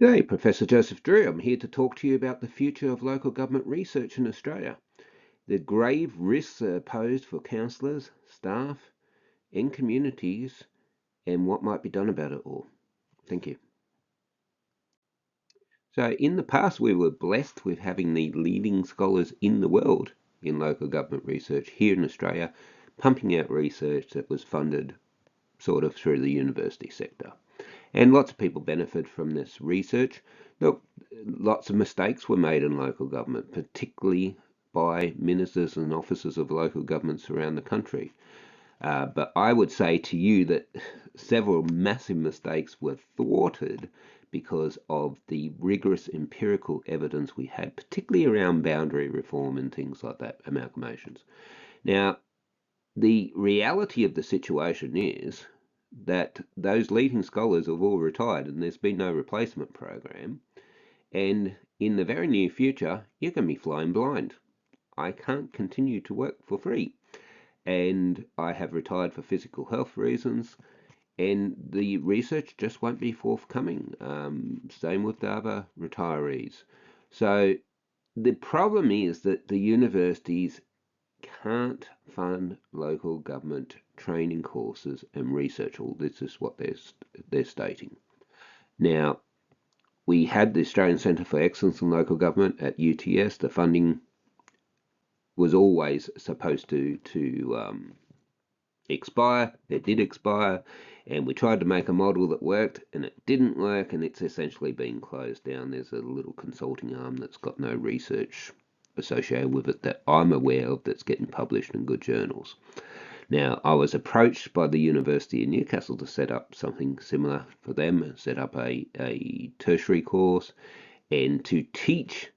G'day, Professor Joseph Drew. I'm here to talk to you about the future of local government research in Australia. The grave risks posed for councillors, staff, and communities, and what might be done about it all. Thank you. So, in the past, we were blessed with having the leading scholars in the world in local government research here in Australia, pumping out research that was funded sort of through the university sector. And lots of people benefit from this research. Look, lots of mistakes were made in local government, particularly by ministers and officers of local governments around the country. But I would say to you that several massive mistakes were thwarted because of the rigorous empirical evidence we had, particularly around boundary reform and things like that, amalgamations. Now, the reality of the situation is that those leading scholars have all retired and there's been no replacement program. And in the very near future, you're going to be flying blind. I can't continue to work for free. And I have retired for physical health reasons. And the research just won't be forthcoming. Same with the other retirees. So the problem is that the universities can't fund local government training courses and research. All this is what they're stating. Now, we had the Australian Centre for Excellence in Local Government at UTS. The funding was always supposed to expire. It did expire, and we tried to make a model that worked, and it didn't work, and it's essentially been closed down. There's a little consulting arm that's got no research associated with it that I'm aware of that's getting published in good journals. Now, I was approached by the University of Newcastle to set up something similar for them, set up a tertiary course, and to teach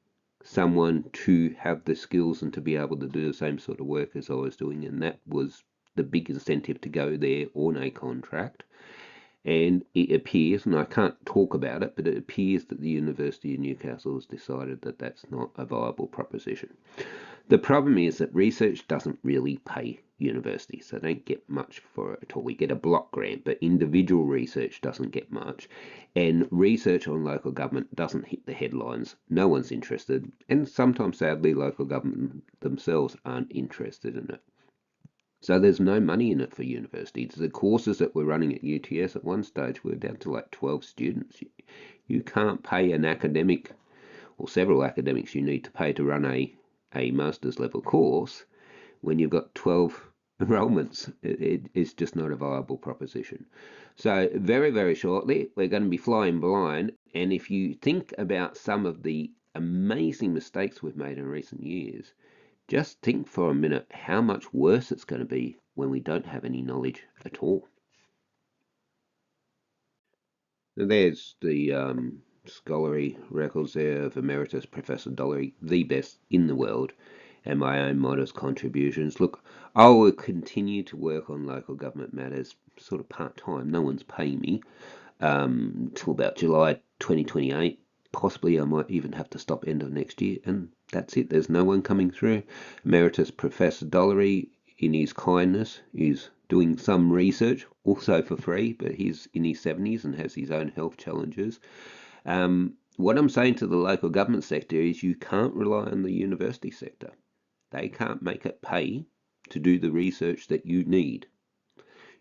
someone to have the skills and to be able to do the same sort of work as I was doing, and that was the big incentive to go there on a contract. And it appears, and I can't talk about it, but it appears that the University of Newcastle has decided that that's not a viable proposition. The problem is that research doesn't really pay universities. They don't get much for it at all. We get a block grant, but individual research doesn't get much. And research on local government doesn't hit the headlines. No one's interested. And sometimes, sadly, local government themselves aren't interested in it. So there's no money in it for universities. The courses that we're running at UTS at one stage were down to like 12 students. You can't pay an academic or several academics you need to pay to run a master's level course when you've got 12 enrollments. It's just not a viable proposition. So very, very shortly, we're going to be flying blind. And if you think about some of the amazing mistakes we've made in recent years, just think for a minute how much worse it's going to be when we don't have any knowledge at all. There's the scholarly records there of Emeritus Professor Dollery, the best in the world, and my own modest contributions. Look, I will continue to work on local government matters sort of part-time. No one's paying me till about July 2028. Possibly I might even have to stop end of next year, and that's it. There's no one coming through. Emeritus Professor Dollery, in his kindness, is doing some research, also for free, but he's in his 70s and has his own health challenges. What I'm saying to the local government sector is you can't rely on the university sector. They can't make it pay to do the research that you need.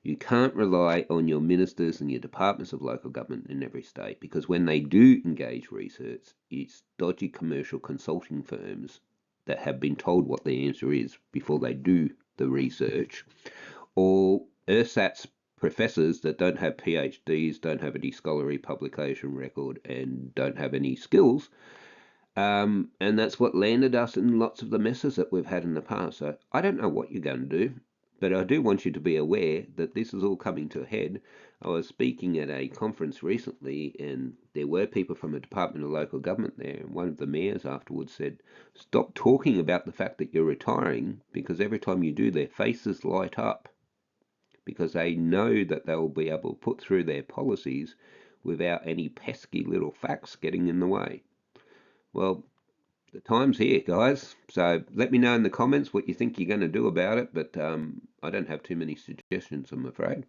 You can't rely on your ministers and your departments of local government in every state, because when they do engage research, it's dodgy commercial consulting firms that have been told what the answer is before they do the research, or ersatz professors that don't have PhDs, don't have any scholarly publication record, and don't have any skills. And that's what landed us in lots of the messes that we've had in the past. So I don't know what you're going to do, but I do want you to be aware that this is all coming to a head. I was speaking at a conference recently, and there were people from the Department of Local Government there, and one of the mayors afterwards said, stop talking about the fact that you're retiring, because every time you do, their faces light up, because they know that they'll be able to put through their policies without any pesky little facts getting in the way. Well, the time's here, guys. So let me know in the comments what you think you're going to do about it, but I don't have too many suggestions, I'm afraid.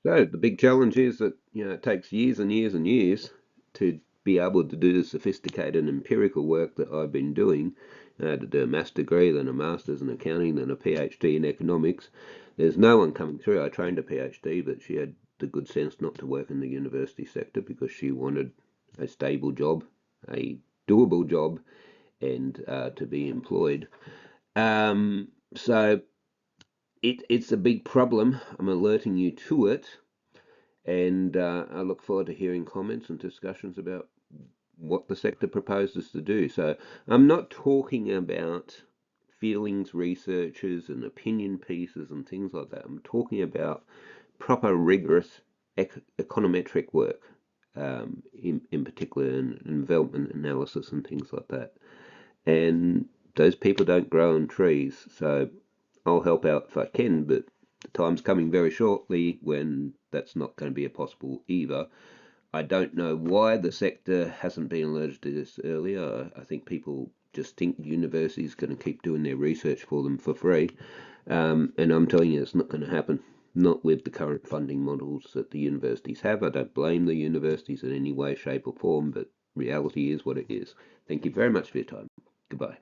So the big challenge is that it takes years and years and years to be able to do the sophisticated empirical work that I've been doing, to do a master's degree, then a master's in accounting, then a PhD in economics. There's no one coming through. I trained a PhD, but she had the good sense not to work in the university sector because she wanted a stable job, a doable job, and to be employed. So it's a big problem. I'm alerting you to it, and I look forward to hearing comments and discussions about what the sector proposes to do. So I'm not talking about feelings researches and opinion pieces and things like that. I'm talking about proper rigorous econometric work, in particular in development analysis and things like that. And those people don't grow on trees, so I'll help out if I can, but the time's coming very shortly when that's not going to be possible either. I don't know why the sector hasn't been alerted to this earlier. I think people just think universities are going to keep doing their research for them for free. And I'm telling you, it's not going to happen. Not with the current funding models that the universities have. I don't blame the universities in any way, shape, or form, but reality is what it is. Thank you very much for your time. Goodbye.